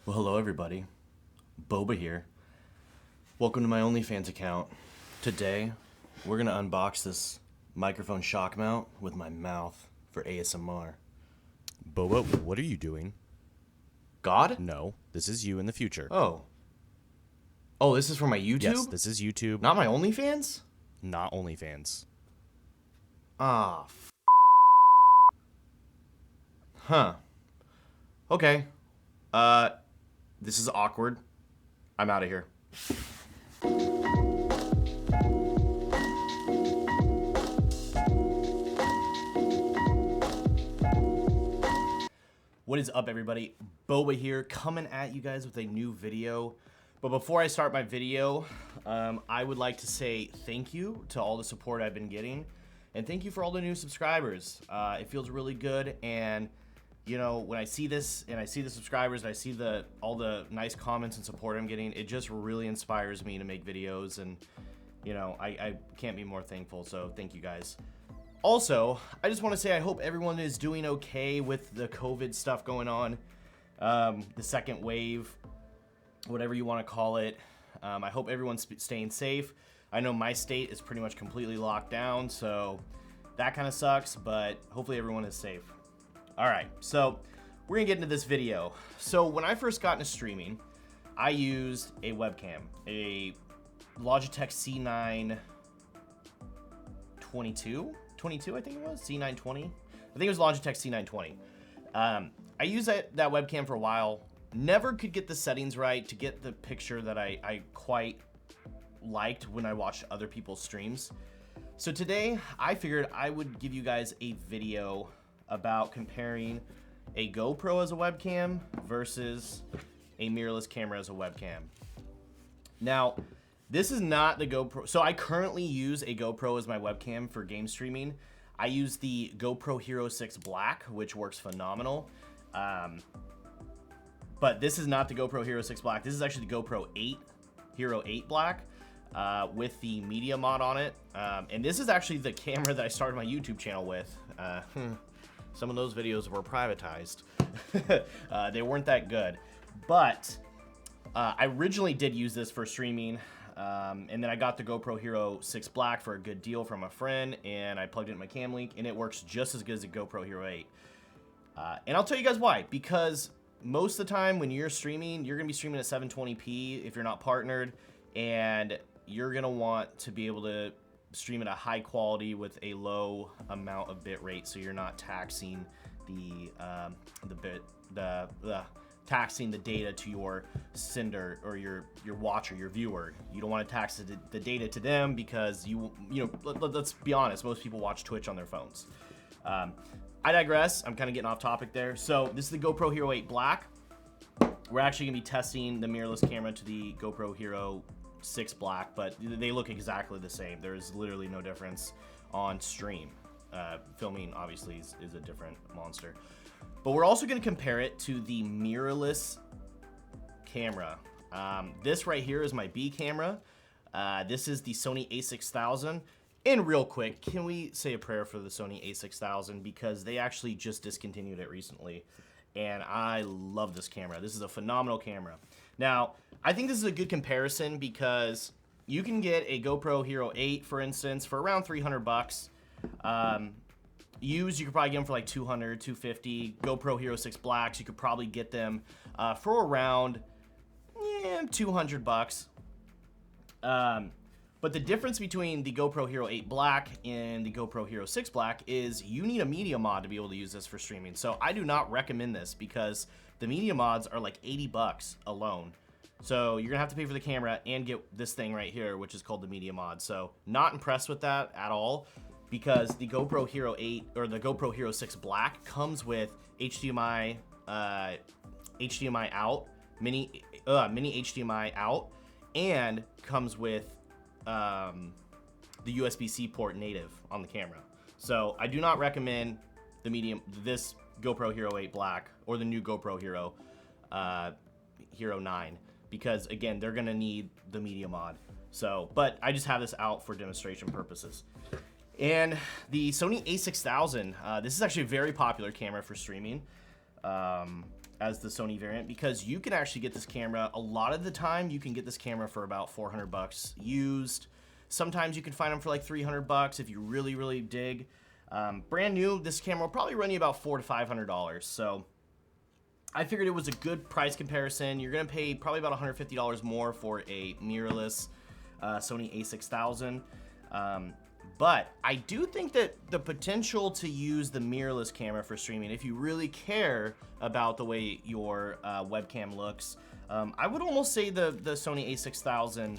Well, hello everybody. Boba here. Welcome to my OnlyFans account. Today, we're gonna unbox this microphone shock mount with my mouth for ASMR. Boba, what are you doing? God? No, this is you in the future. Oh. Oh, this is for my YouTube? Yes, this is YouTube, Not my OnlyFans? not OnlyFans. Ah, Huh. Okay. This is awkward. I'm out of here. What is up, everybody? Boba here, coming at you guys with a new video. But before I start my video, I would like to say thank you to all the support I've been getting. And thank you for all the new subscribers. It feels really good, and you know, when I see this and I see the subscribers and I see all the nice comments and support I'm getting, it just really inspires me to make videos, and you know, I can't be more thankful, so thank you guys. Also, I just want to say I hope everyone is doing okay with the COVID stuff going on, the second wave, whatever you want to call it. I hope everyone's staying safe. I know my state is pretty much completely locked down, so that kind of sucks, but hopefully everyone is safe. All right, so we're gonna get into this video. So when I first got into streaming, I used a webcam, a Logitech C922, I think it was, C920. I think it was Logitech C920. I used that webcam for a while, never could get the settings right to get the picture that I quite liked when I watched other people's streams. So today, I figured I would give you guys a video about comparing a GoPro as a webcam versus a mirrorless camera as a webcam. Now, this is not the GoPro. So I currently use a GoPro as my webcam for game streaming. I use the GoPro Hero 6 Black, which works phenomenal. But this is not the GoPro Hero 6 Black. This is actually the GoPro 8 Hero 8 Black with the media mod on it. And this is actually the camera that I started my YouTube channel with. Some of those videos were privatized. They weren't that good. But I originally did use this for streaming. And then I got the GoPro Hero 6 Black for a good deal from a friend. And I plugged it in my cam link. And it works just as good as the GoPro Hero 8. And I'll tell you guys why. Because most of the time when you're streaming, you're going to be streaming at 720p if you're not partnered. And you're going to want to be able to stream at a high quality with a low amount of bit rate, so you're not taxing taxing the data to your sender or your watcher, your viewer. You don't want to tax the data to them because you know, let's be honest, most people watch Twitch on their phones. I digress. I'm kind of getting off topic there. So this is the GoPro Hero 8 Black. We're actually gonna be testing the mirrorless camera to the GoPro Hero 6 Black, but they look exactly the same. There's literally no difference on stream. Filming obviously is a different monster. But we're also going to compare it to the mirrorless camera. This right here is my B camera. This is the Sony A6000. And real quick, can we say a prayer for the Sony A6000, because they actually just discontinued it recently. And I love this camera. This is a phenomenal camera. Now, I think this is a good comparison because you can get a GoPro Hero 8, for instance, for around 300 bucks. Used, you could probably get them for like 200, 250. GoPro Hero 6 Blacks, you could probably get them for around 200 bucks. But the difference between the GoPro Hero 8 Black and the GoPro Hero 6 Black is you need a media mod to be able to use this for streaming. So I do not recommend this because the media mods are like 80 bucks alone. So you're gonna have to pay for the camera and get this thing right here, which is called the media mod. So not impressed with that at all, because the GoPro Hero 8 or the GoPro Hero 6 Black comes with HDMI out, mini HDMI out, and comes with the USB-C port native on the camera. So I do not recommend this GoPro Hero 8 Black or the new GoPro Hero Hero 9, because again, they're gonna need the media mod. So, but I just have this out for demonstration purposes. And the Sony A6000, this is actually a very popular camera for streaming. as the Sony variant, because you can actually get this camera. A lot of the time, you can get this camera for about 400 bucks used. Sometimes you can find them for like 300 bucks if you really dig. Brand new, this camera will probably run you about $400 to $500. So I figured it was a good price comparison. You're gonna pay probably about $150 more for a mirrorless Sony A6000. But I do think that the potential to use the mirrorless camera for streaming, if you really care about the way your webcam looks, I would almost say the Sony A6000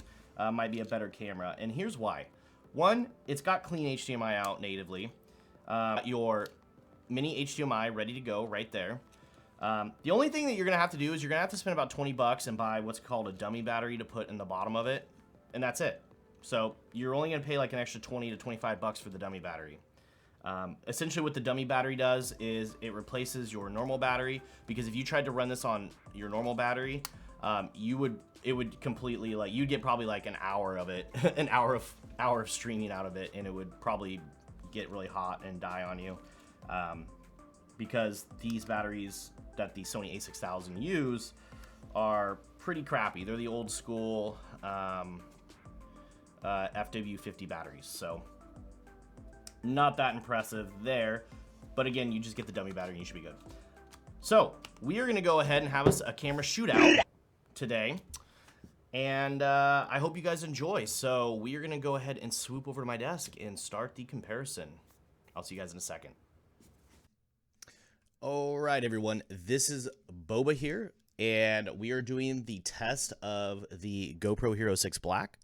might be a better camera. And here's why. One, it's got clean HDMI out natively. Your mini HDMI ready to go right there. The only thing that you're gonna have to do is you're gonna have to spend about 20 bucks and buy what's called a dummy battery to put in the bottom of it, and that's it. So you're only gonna pay like an extra 20 to 25 bucks for the dummy battery. Essentially what the dummy battery does is it replaces your normal battery, because if you tried to run this on your normal battery, it would completely, like, you'd get probably like an hour of it, an hour of streaming out of it, and it would probably get really hot and die on you. Because these batteries that the Sony A6000 use are pretty crappy. They're the old school FW50 batteries, so not that impressive there. But again, you just get the dummy battery and you should be good. So we are going to go ahead and have a camera shootout today, and I hope you guys enjoy. So we are going to go ahead and swoop over to my desk and start the comparison. I'll see you guys in a second. All right, everyone. This is Boba here, and we are doing the test of the GoPro Hero 6 Black.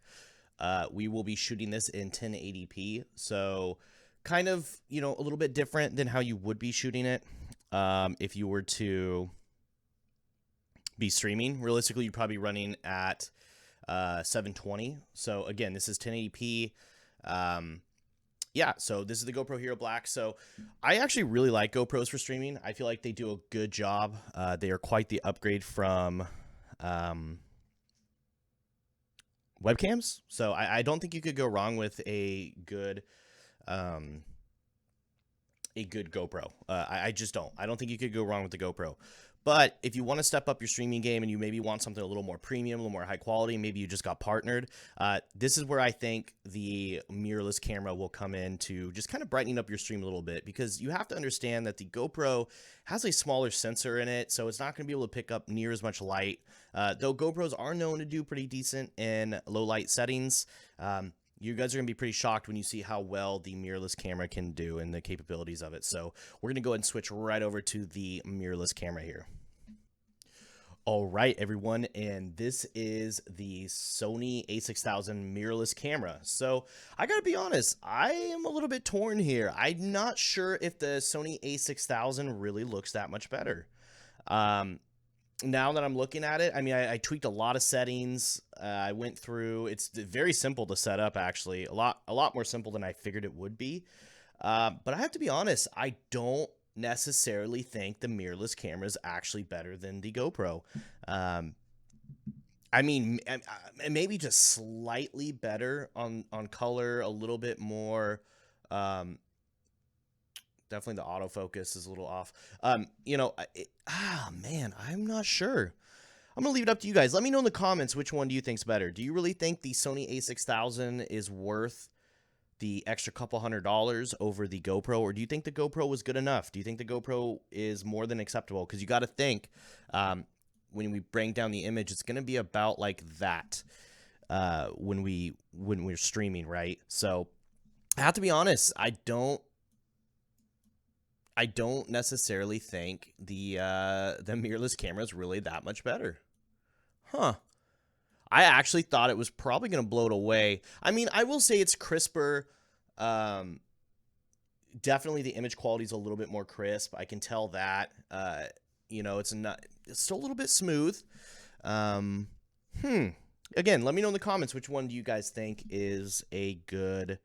We will be shooting this in 1080p, so kind of, you know, a little bit different than how you would be shooting it if you were to be streaming. Realistically, you'd probably be running at 720. So again, this is 1080p. Yeah, so this is the GoPro Hero Black. So I actually really like GoPros for streaming. I feel like they do a good job. They are quite the upgrade from webcams. So I don't think you could go wrong with a good GoPro. I just don't. I don't think you could go wrong with the GoPro. But if you want to step up your streaming game and you maybe want something a little more premium, a little more high quality, maybe you just got partnered, this is where I think the mirrorless camera will come in to just kind of brightening up your stream a little bit, because you have to understand that the GoPro has a smaller sensor in it, so it's not going to be able to pick up near as much light. Though GoPros are known to do pretty decent in low light settings, you guys are going to be pretty shocked when you see how well the mirrorless camera can do and the capabilities of it. So we're going to go ahead and switch right over to the mirrorless camera here. All right, everyone, and this is the Sony A6000 mirrorless camera. So I got to be honest, I am a little bit torn here. I'm not sure if the Sony A6000 really looks that much better. Now that I'm looking at it, I mean, I tweaked a lot of settings. I went through. It's very simple to set up, actually. A lot more simple than I figured it would be. But I have to be honest, I don't necessarily think the mirrorless camera is actually better than the GoPro. I mean, maybe just slightly better on color, a little bit more. Definitely the autofocus is a little off. You know, man, I'm not sure. I'm gonna leave it up to you guys. Let me know in the comments which one do you think's better. Do you really think the Sony A6000 is worth the extra couple $100 over the GoPro, or do you think the GoPro was good enough? Do you think the GoPro is more than acceptable? Because you got to think, when we bring down the image, it's gonna be about like that when we're streaming, right? So I have to be honest, I don't necessarily think the mirrorless camera is really that much better. Huh. I actually thought it was probably going to blow it away. I mean, I will say it's crisper. Definitely the image quality is a little bit more crisp. I can tell that. You know, it's still a little bit smooth. Again, let me know in the comments which one do you guys think is a good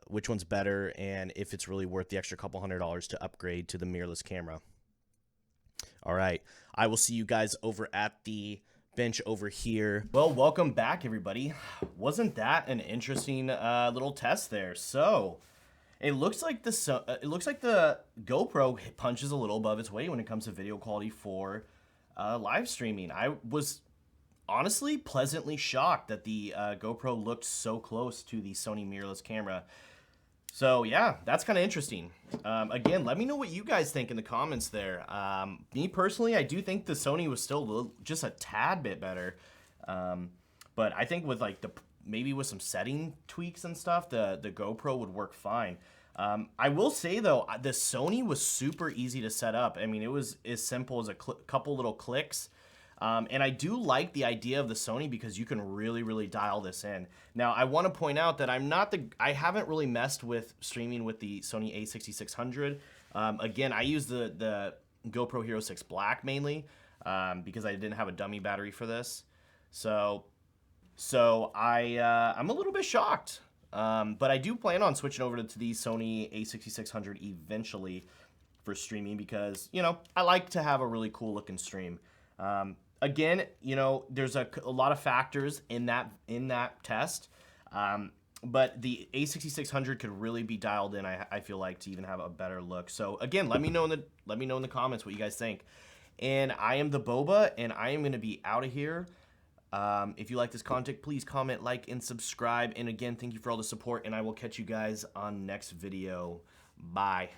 which one's better, and if it's really worth the extra couple $100 to upgrade to the mirrorless camera. All right, I will see you guys over at the bench over here. Well, welcome back, everybody. Wasn't that an interesting little test there? So It looks like the GoPro punches a little above its weight when it comes to video quality for live streaming. I was honestly pleasantly shocked that the GoPro looked so close to the Sony mirrorless camera. So yeah, that's kind of interesting. Again, let me know what you guys think in the comments there. Me personally, I do think the Sony was still just a tad bit better. But I think with like maybe with some setting tweaks and stuff, the GoPro would work fine. I will say though, the Sony was super easy to set up. I mean, it was as simple as a couple little clicks. And I do like the idea of the Sony because you can really dial this in. Now, I want to point out that I haven't really messed with streaming with the Sony A6000. Again, I use the GoPro Hero 6 Black mainly because I didn't have a dummy battery for this. So I'm a little bit shocked. But I do plan on switching over to the Sony A6600 eventually for streaming because, you know, I like to have a really cool looking stream. Again, you know, there's a lot of factors in that test, but the A6600 could really be dialed in. I feel like to even have a better look. So again, let me know in the comments what you guys think. And I am the Boba, and I am gonna be out of here. If you like this content, please comment, like, and subscribe. And again, thank you for all the support, and I will catch you guys on next video. Bye.